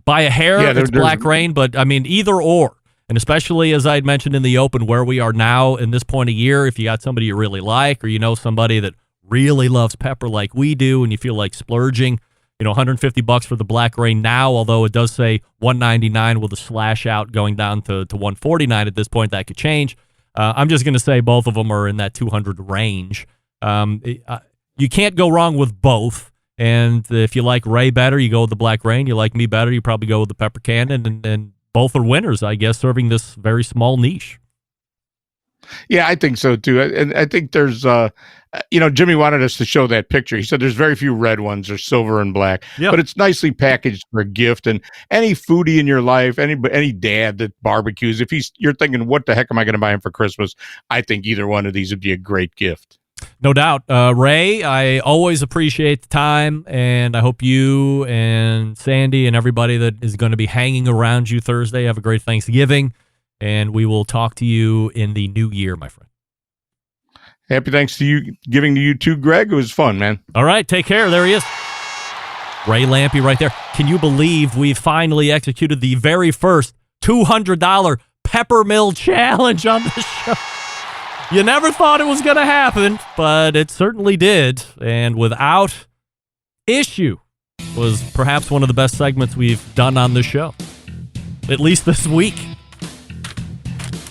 by a hair, it's Black Rain, but I mean, either or. And especially, as I had mentioned in the open, where we are now in this point of year, if you got somebody you really like or somebody that really loves pepper like we do and you feel like splurging, $150 for the Black Rain now, although it does say $199 with a slash out going down to $149 at this point. That could change. I'm just going to say both of them are in that 200 range. You can't go wrong with both. And if you like Ray better, you go with the Black Rain. You like me better, you probably go with the Pepper Cannon. And both are winners, I guess, serving this very small niche. Yeah, I think so too. And I think there's, Jimmy wanted us to show that picture. He said there's very few red ones. There's silver and black, but it's nicely packaged for a gift. And any foodie in your life, any dad that barbecues, if you're thinking, what the heck am I going to buy him for Christmas? I think either one of these would be a great gift. No doubt. Ray, I always appreciate the time, and I hope you and Sandy and everybody that is going to be hanging around you Thursday have a great Thanksgiving, and we will talk to you in the new year, my friend. Happy Thanksgiving to you too, Greg. It was fun, man. All right, take care. There he is. Ray Lampe right there. Can you believe we finally executed the very first $200 Peppermill challenge on the show? You never thought it was going to happen, but it certainly did. And without issue, was perhaps one of the best segments we've done on this show, at least this week.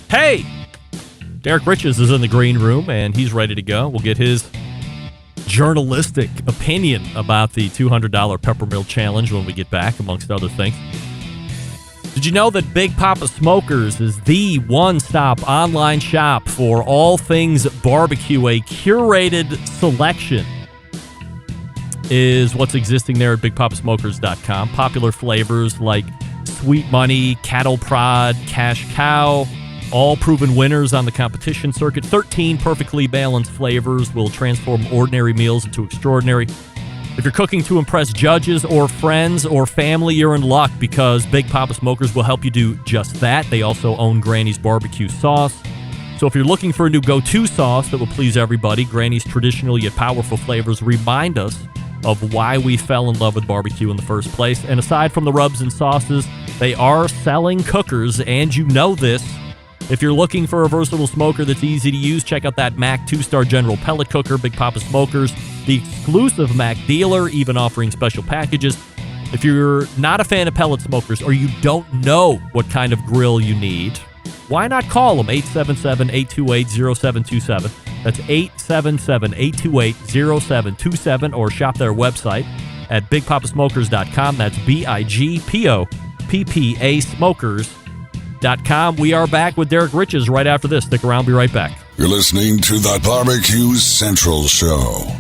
Hey, Derek Riches is in the green room, and he's ready to go. We'll get his journalistic opinion about the $200 Peppermill challenge when we get back, amongst other things. Did you know that Big Papa Smokers is the one-stop online shop for all things barbecue? A curated selection is what's existing there at BigPapaSmokers.com. Popular flavors like Sweet Money, Cattle Prod, Cash Cow, all proven winners on the competition circuit. 13 perfectly balanced flavors will transform ordinary meals into extraordinary. If you're cooking to impress judges or friends or family, you're in luck because Big Papa Smokers will help you do just that. They also own Granny's Barbecue Sauce. So if you're looking for a new go-to sauce that will please everybody, Granny's traditional yet powerful flavors remind us of why we fell in love with barbecue in the first place. And aside from the rubs and sauces, they are selling cookers, and you know this. If you're looking for a versatile smoker that's easy to use, check out that Mac 2-star General Pellet Cooker, Big Papa Smokers, the exclusive Mac dealer, even offering special packages. If you're not a fan of pellet smokers or you don't know what kind of grill you need, why not call them? 877-828-0727. That's 877-828-0727, or shop their website at bigpapasmokers.com. That's BIGPOPPA smokers.com. We are back with Derek Riches right after this. Stick around. Be right back. You're listening to the Barbecue Central Show.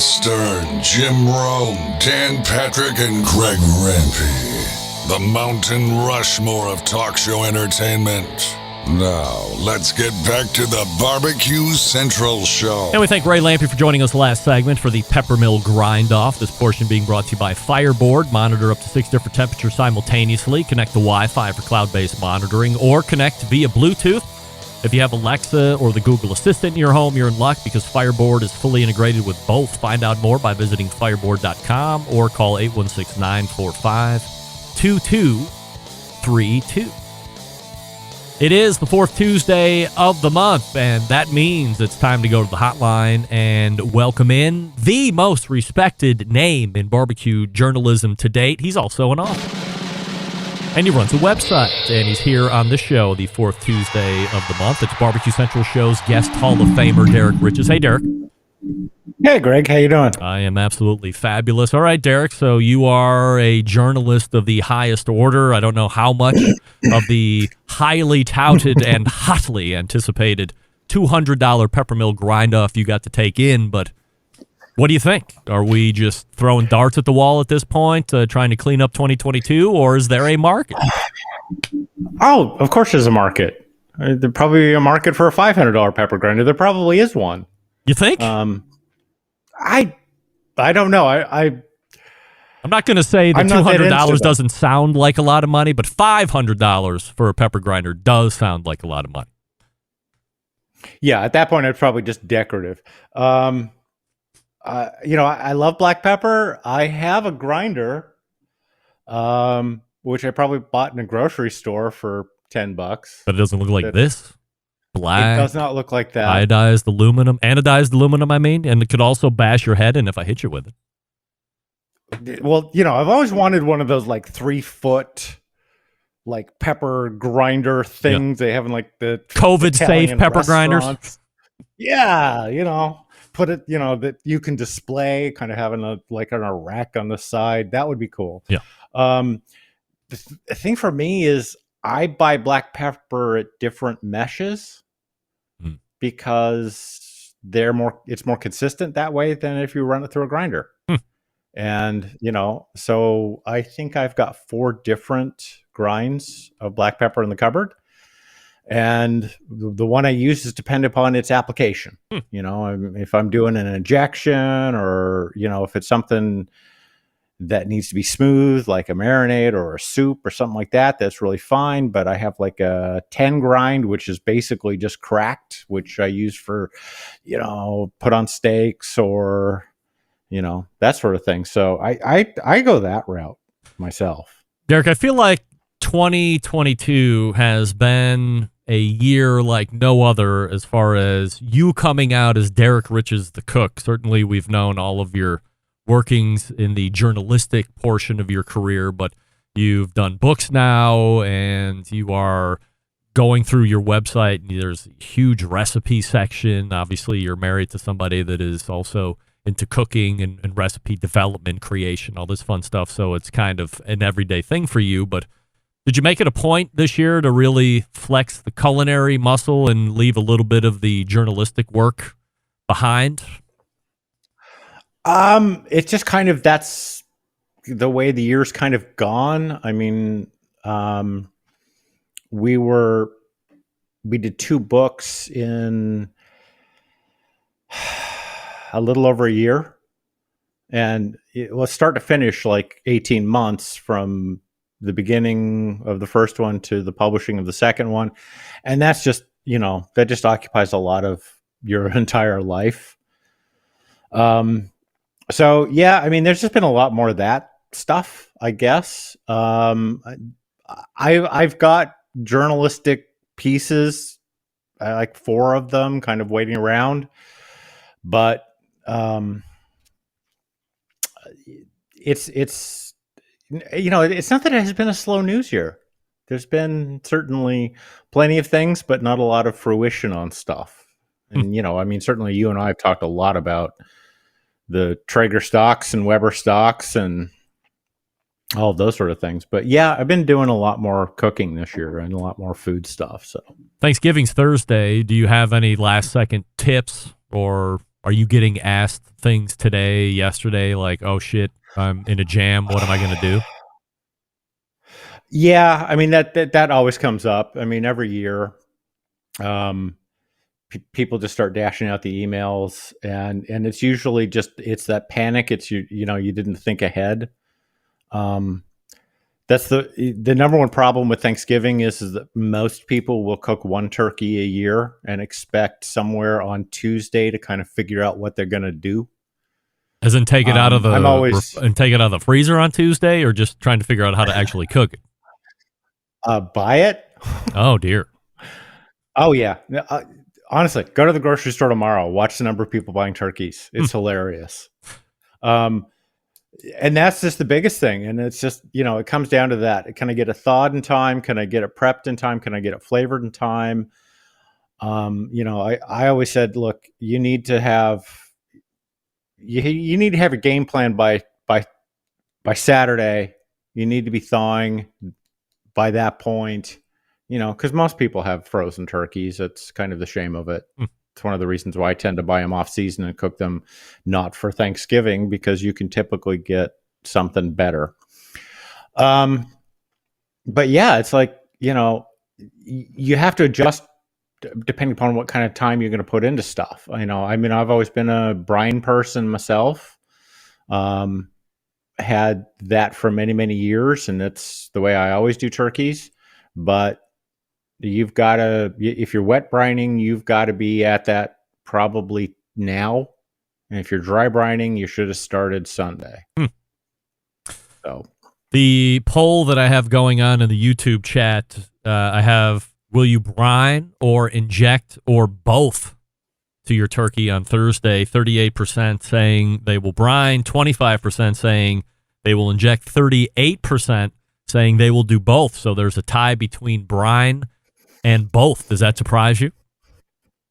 Howard Stern, Jim Rome, Dan Patrick, and Greg Rempe. The Mountain Rushmore of talk show entertainment. Now, let's get back to the Barbecue Central Show. And we thank Ray Lampe for joining us last segment for the Peppermill Grind-Off. This portion being brought to you by Fireboard. Monitor up to 6 different temperatures simultaneously. Connect to Wi-Fi for cloud-based monitoring, or connect via Bluetooth. If you have Alexa or the Google Assistant in your home, you're in luck because Fireboard is fully integrated with both. Find out more by visiting fireboard.com or call 816-945-2232. It is the fourth Tuesday of the month, and that means it's time to go to the hotline and welcome in the most respected name in barbecue journalism to date. He's also an author, and he runs a website, and he's here on the show the fourth Tuesday of the month. It's Barbecue Central Show's guest Hall of Famer, Derek Riches. Hey, Derek. Hey, Greg. How you doing? I am absolutely fabulous. All right, Derek, so you are a journalist of the highest order. I don't know how much of the highly touted and hotly anticipated $200 Peppermill grind-off you got to take in, but what do you think? Are we just throwing darts at the wall at this point, trying to clean up 2022, or is there a market? Oh, of course there's a market. There's probably a market for a $500 pepper grinder. There probably is one. You think? I don't know. I'm not going to say that $200 doesn't sound like a lot of money, but $500 for a pepper grinder does sound like a lot of money. Yeah, at that point, it's probably just decorative. I love black pepper. I have a grinder, which I probably bought in a grocery store for $10. But it doesn't look like this. Black. It does not look like that. Anodized aluminum, I mean, and it could also bash your head in if I hit you with it. Well, I've always wanted one of those like 3-foot like pepper grinder things they have in like the COVID safe pepper grinders. Yeah, put it, that you can display, kind of having a rack on the side. That would be cool. Yeah. The thing for me is I buy black pepper at different meshes because it's more consistent that way than if you run it through a grinder. And, so I think I've got 4 different grinds of black pepper in the cupboard. And the one I use is dependent upon its application. If I'm doing an injection or, if it's something that needs to be smooth, like a marinade or a soup or something like that, that's really fine. But I have like a 10 grind, which is basically just cracked, which I use for, put on steaks or, that sort of thing. So I go that route myself. Derek, I feel like 2022 has been a year like no other as far as you coming out as Derek Riches the cook. Certainly we've known all of your workings in the journalistic portion of your career, but you've done books now and you are going through your website. There's a huge recipe section. Obviously, you're married to somebody that is also into cooking and recipe development, creation, all this fun stuff. So it's kind of an everyday thing for you. But did you make it a point this year to really flex the culinary muscle and leave a little bit of the journalistic work behind? It's just kind of, that's the way the year's kind of gone. I mean, we did 2 books in a little over a year, and it was start to finish like 18 months from the beginning of the first one to the publishing of the second one. And that's just, that just occupies a lot of your entire life. So yeah, I mean, there's just been a lot more of that stuff, I guess. I've got journalistic pieces, like 4 of them, kind of waiting around, but it's not that it has been a slow news year. There's been certainly plenty of things, but not a lot of fruition on stuff. And I mean, certainly you and I have talked a lot about the Traeger stocks and Weber stocks and all of those sort of things. But yeah, I've been doing a lot more cooking this year and a lot more food stuff. So Thanksgiving's Thursday. Do you have any last second tips or Are you getting asked things today, yesterday, like, oh shit, I'm in a jam, what am I going to do? Yeah, I mean that always comes up. I mean, every year, people just start dashing out the emails, and it's usually just it's that panic. It's you didn't think ahead. That's the number one problem with Thanksgiving is that most people will cook one turkey a year and expect somewhere on Tuesday to kind of figure out what they're going to do. As in take it out of I'm always take it out of the freezer on Tuesday, or just trying to figure out how to actually cook it? buy it. Oh dear. Oh yeah. Honestly, go to the grocery store tomorrow. Watch the number of people buying turkeys. It's hilarious. And that's just the biggest thing. And it's just, it comes down to that. Can I get it thawed in time? Can I get it prepped in time? Can I get it flavored in time? I always said, look, you need to have a game plan by Saturday. You need to be thawing by that point, because most people have frozen turkeys. It's kind of the shame of it. It's one of the reasons why I tend to buy them off season and cook them not for Thanksgiving, because you can typically get something better. But yeah, it's like, you have to adjust depending upon what kind of time you're going to put into stuff. I've always been a brine person myself. Had that for many, many years, and that's the way I always do turkeys. But you've got to, if you're wet brining, you've got to be at that probably now. And if you're dry brining, you should have started Sunday. So the poll that I have going on in the YouTube chat, I have, will you brine or inject or both to your turkey on Thursday? 38% saying they will brine, 25% saying they will inject, 38% saying they will do both. So there's a tie between brine and both. Does that surprise you?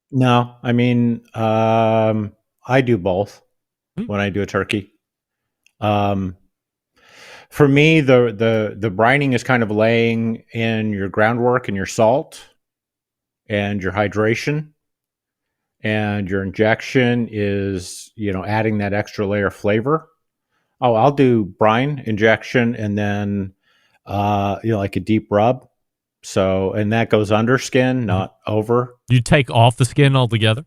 No, I mean, I do both when I do a turkey. For me, the brining is kind of laying in your groundwork and your salt and your hydration, and your injection is, adding that extra layer of flavor. Oh, I'll do brine, injection, and then, like a deep rub. So, and that goes under skin, not over. You take off the skin altogether?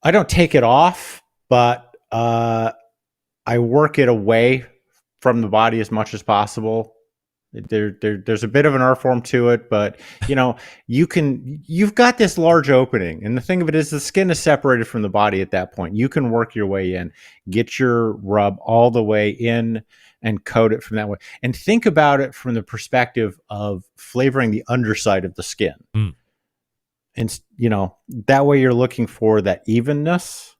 I don't take it off, but I work it away from the body as much as possible. There's a bit of an art form to it, but you've got this large opening, and the thing of it is the skin is separated from the body at that point. You can work your way in, get your rub all the way in, and coat it from that way. And think about it from the perspective of flavoring the underside of the skin. And, that way you're looking for that evenness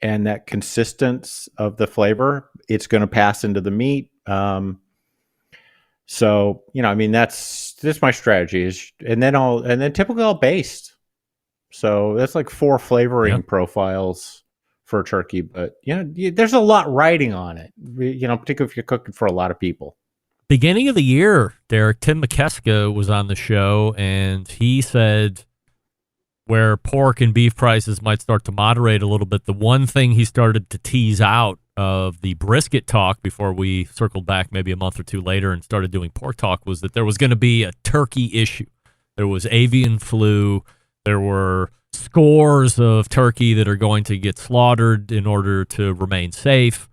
and that consistency of the flavor. It's going to pass into the meat. So, that's my strategy and then typically I'll baste. So that's like 4 flavoring profiles for a turkey, but there's a lot riding on it, particularly if you're cooking for a lot of people. Beginning of the year, Derek, Tim McKeska was on the show, and he said where pork and beef prices might start to moderate a little bit, the one thing he started to tease out of the brisket talk before we circled back maybe a month or two later and started doing pork talk was that there was going to be a turkey issue. There was avian flu. There were scores of turkey that are going to get slaughtered in order to remain safe.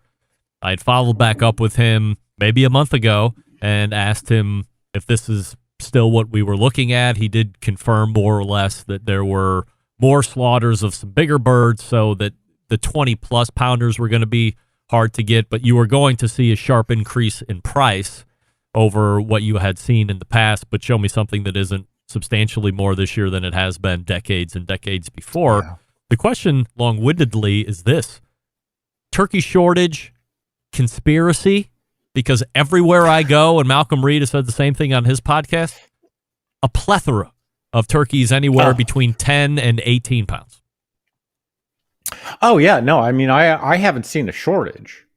I had followed back up with him maybe a month ago and asked him if this is still what we were looking at. He did confirm more or less that there were more slaughters of some bigger birds, so that the 20-plus pounders were going to be hard to get, but you were going to see a sharp increase in price over what you had seen in the past, but show me something that isn't substantially more this year than it has been decades and decades before. Yeah. The question, long-windedly, is this: turkey shortage, conspiracy? Because everywhere I go, and Malcolm Reed has said the same thing on his podcast, a plethora of turkeys anywhere between 10 and 18 pounds. Oh, yeah. No, I haven't seen a shortage.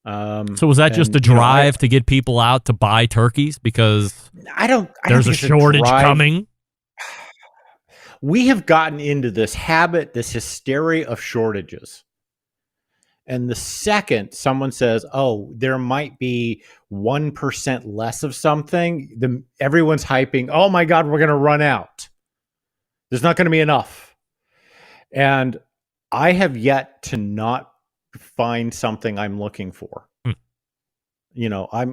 So was that just a drive to get people out to buy turkeys because I don't there's a shortage coming? we have gotten into this habit, this hysteria of shortages. And the second someone says, oh, there might be 1% less of something, everyone's hyping, oh my God, we're going to run out. There's not going to be enough. And I have yet to not find something I'm looking for. You know, I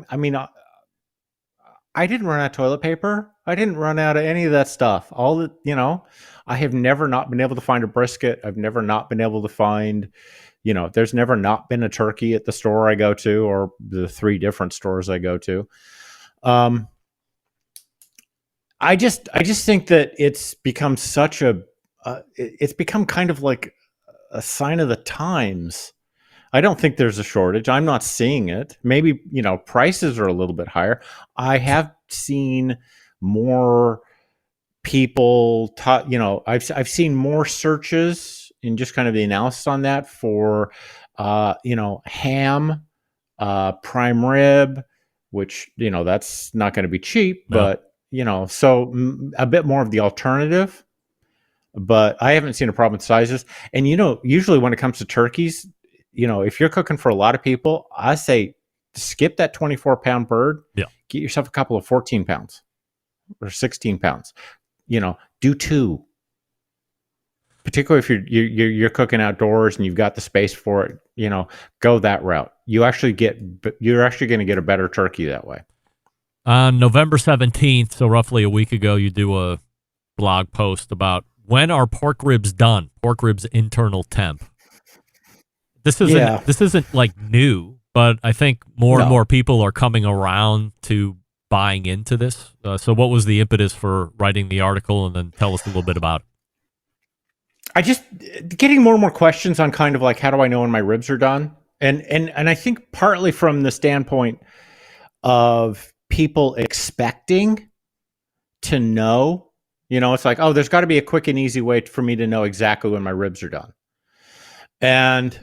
didn't run out of toilet paper. I didn't run out of any of that stuff. All that, you know, I have never not been able to find a brisket. I've never not been able to find, you know, there's never not been a turkey at the store I go to, or the 3 different stores I go to. I just think that it's become such it's become kind of like a sign of the times. I don't think there's a shortage. I'm not seeing it. Maybe, you know, prices are a little bit higher. I have seen more people, you know, I've seen more searches in just kind of the analysis on that for, you know, ham, prime rib, which, you know, that's not going to be cheap, but, you know, so a bit more of the alternative. But I haven't seen a problem with sizes. And, you know, usually when it comes to turkeys, you know, if you're cooking for a lot of people, I say skip that 24-pound bird. Yeah. Get yourself a couple of 14 pounds or 16 pounds. You know, do 2. Particularly if you're cooking outdoors and you've got the space for it, you know, go that route. You're actually going to get a better turkey that way. On November 17th, so roughly a week ago, you do a blog post about when are pork ribs done? Pork ribs internal temp. This isn't like new, but I think more and more people are coming around to buying into this. So what was the impetus for writing the article, and then tell us a little bit about it? I just getting more and more questions on kind of like, how do I know when my ribs are done? And I think partly from the standpoint of people expecting to know, you know, it's like, oh, there's got to be a quick and easy way for me to know exactly when my ribs are done. And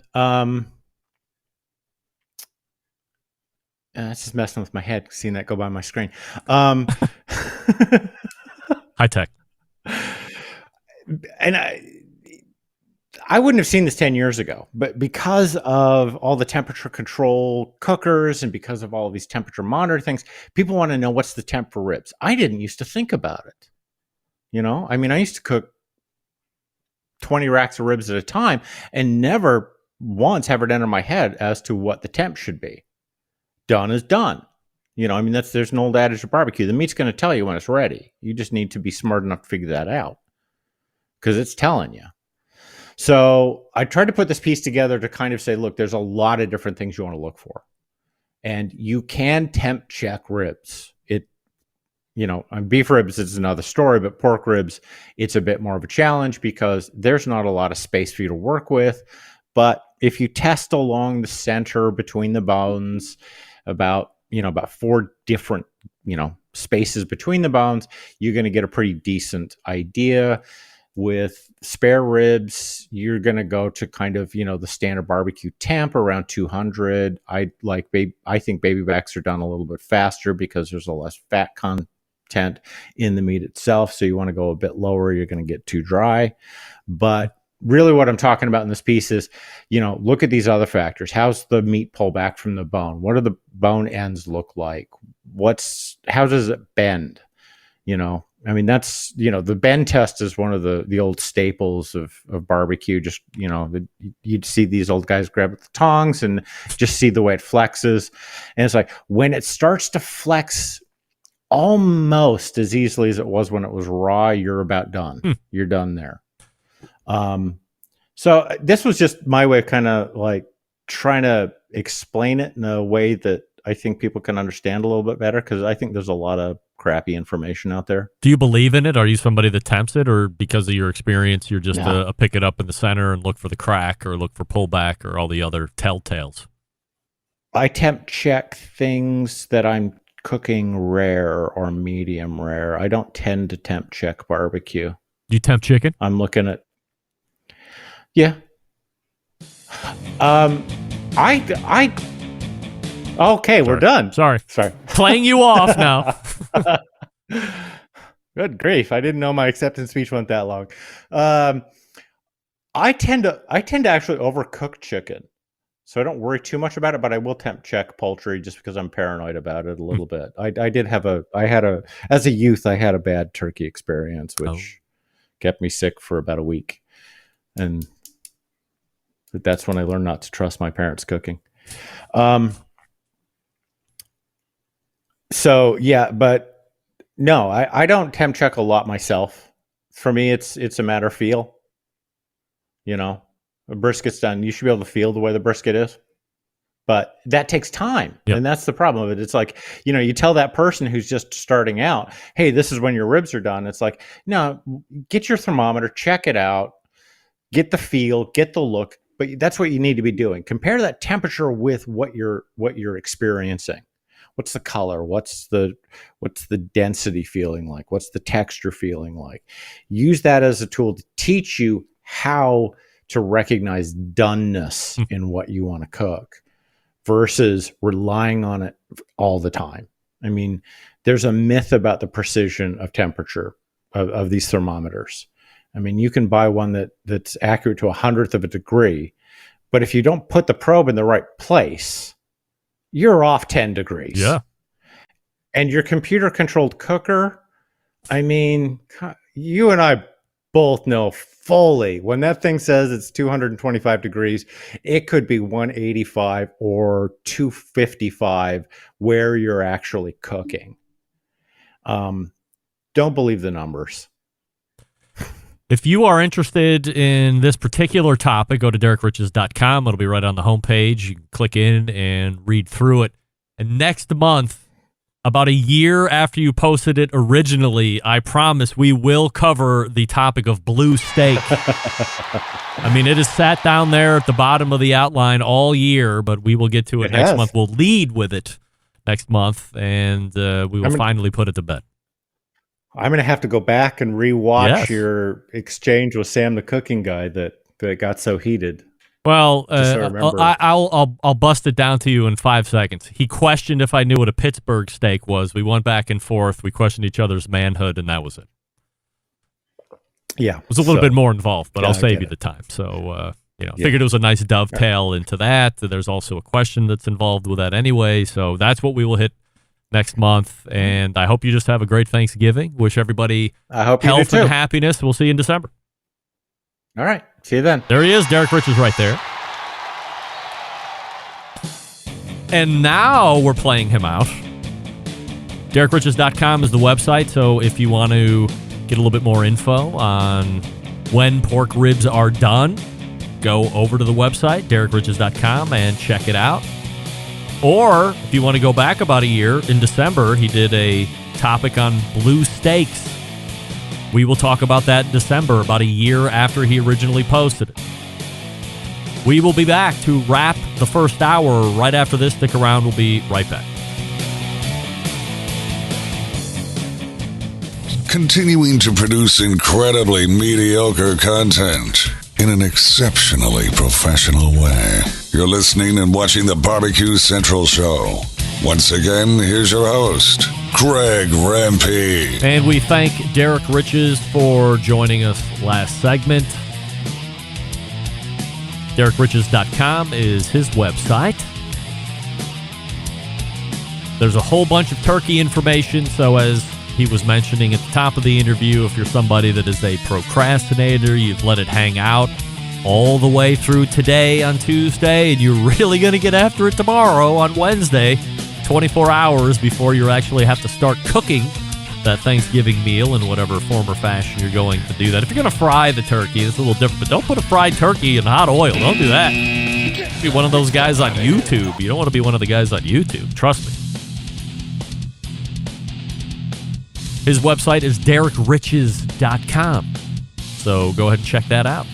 it's just messing with my head, seeing that go by my screen. High tech. And I wouldn't have seen this 10 years ago, but because of all the temperature control cookers and because of all of these temperature monitor things, people want to know what's the temp for ribs. I didn't used to think about it. You know, I mean, I used to cook 20 racks of ribs at a time and never once have it enter my head as to what the temp should be. Done is done. You know, I mean, there's an old adage of barbecue. The meat's going to tell you when it's ready. You just need to be smart enough to figure that out because it's telling you. So I tried to put this piece together to kind of say, look, there's a lot of different things you want to look for. And you can temp check ribs. You know, beef ribs is another story, but pork ribs, it's a bit more of a challenge because there's not a lot of space for you to work with. But if you test along the center between the bones, about 4 different, you know, spaces between the bones, you're going to get a pretty decent idea. With spare ribs, you're going to go to kind of, you know, the standard barbecue temp around 200. I think baby backs are done a little bit faster because there's a less fat content in the meat itself. So you want to go a bit lower. You're going to get too dry. But really what I'm talking about in this piece is, you know, look at these other factors. How's the meat pull back from the bone? What do the bone ends look like? How does it bend? You know, I mean, that's, you know, the bend test is one of the old staples of barbecue. Just, you know, you'd see these old guys grab at the tongs and just see the way it flexes. And it's like when it starts to flex almost as easily as it was when it was raw, you're about done. You're done there. So this was just my way of kind of like trying to explain it in a way that I think people can understand a little bit better, because I think there's a lot of crappy information out there. Do you believe in it? Are you somebody that tempts it, or because of your experience, you're just a pick it up in the center and look for the crack or look for pullback or all the other telltales? I temp check things that I'm cooking rare or medium rare. I don't tend to temp check barbecue. You temp chicken? I'm looking at, yeah. Okay, we're done. Sorry. Sorry. Playing you off now. Good grief! I didn't know my acceptance speech went that long. I tend to actually overcook chicken, so I don't worry too much about it. But I will temp check poultry just because I'm paranoid about it a little bit. As a youth, I had a bad turkey experience, which kept me sick for about a week, and that's when I learned not to trust my parents' cooking. So yeah, but no, I don't temp check a lot myself. For me, it's a matter of feel. You know, a brisket's done. You should be able to feel the way the brisket is, but that takes time, and that's the problem of it. It's like, you know, you tell that person who's just starting out, "Hey, this is when your ribs are done." It's like, no, get your thermometer, check it out, get the feel, get the look. But that's what you need to be doing. Compare that temperature with what you're experiencing. What's the color? What's the density feeling like? What's the texture feeling like? Use that as a tool to teach you how to recognize doneness in what you want to cook versus relying on it all the time. I mean, there's a myth about the precision of temperature of these thermometers. I mean, you can buy one that's accurate to 1/100th of a degree, but if you don't put the probe in the right place, you're off 10 degrees. Yeah. And your computer-controlled cooker, I mean, you and I both know fully when that thing says it's 225 degrees, it could be 185 or 255 where you're actually cooking. Don't believe the numbers. If you are interested in this particular topic, go to DerekRiches.com. It'll be right on the homepage. You can click in and read through it. And next month, about a year after you posted it originally, I promise we will cover the topic of blue steak. I mean, it has sat down there at the bottom of the outline all year, but we will get to it next month. We'll lead with it next month, and we will finally put it to bed. I'm going to have to go back and rewatch your exchange with Sam, the cooking guy, that got so heated. Well, I'll bust it down to you in 5 seconds. He questioned if I knew what a Pittsburgh steak was. We went back and forth. We questioned each other's manhood, and that was it. Yeah. It was a little bit more involved, but I'll save you the time. So, figured it was a nice dovetail into that. There's also a question that's involved with that anyway. So that's what we will hit next month. And I hope you just have a great Thanksgiving. Wish everybody health and happiness. We'll see you in December. All right. See you then. There he is. Derek Rich is right there. And now we're playing him out. DerekRiches.com is the website. So if you want to get a little bit more info on when pork ribs are done, go over to the website, DerekRiches.com, and check it out. Or if you want to go back about a year, in December, he did a topic on blue steaks. We will talk about that in December, about a year after he originally posted it. We will be back to wrap the first hour right after this. Stick around. We'll be right back. Continuing to produce incredibly mediocre content in an exceptionally professional way. You're listening and watching the Barbecue Central Show. Once again, here's your host, Greg Rempe. And we thank Derek Riches for joining us last segment. DerekRiches.com is his website. There's a whole bunch of turkey information, so as he was mentioning at the top of the interview, if you're somebody that is a procrastinator, you've let it hang out all the way through today on Tuesday, and you're really going to get after it tomorrow on Wednesday, 24 hours before you actually have to start cooking that Thanksgiving meal in whatever form or fashion you're going to do that. If you're going to fry the turkey, it's a little different, but don't put a fried turkey in hot oil. Don't do that. Be one of those guys on YouTube. You don't want to be one of the guys on YouTube. Trust me. His website is DerekRiches.com. So go ahead and check that out.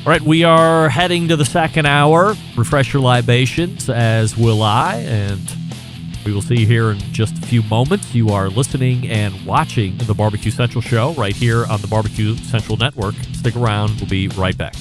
All right, we are heading to the second hour. Refresh your libations, as will I, and we will see you here in just a few moments. You are listening and watching the Barbecue Central Show right here on the Barbecue Central Network. Stick around. We'll be right back.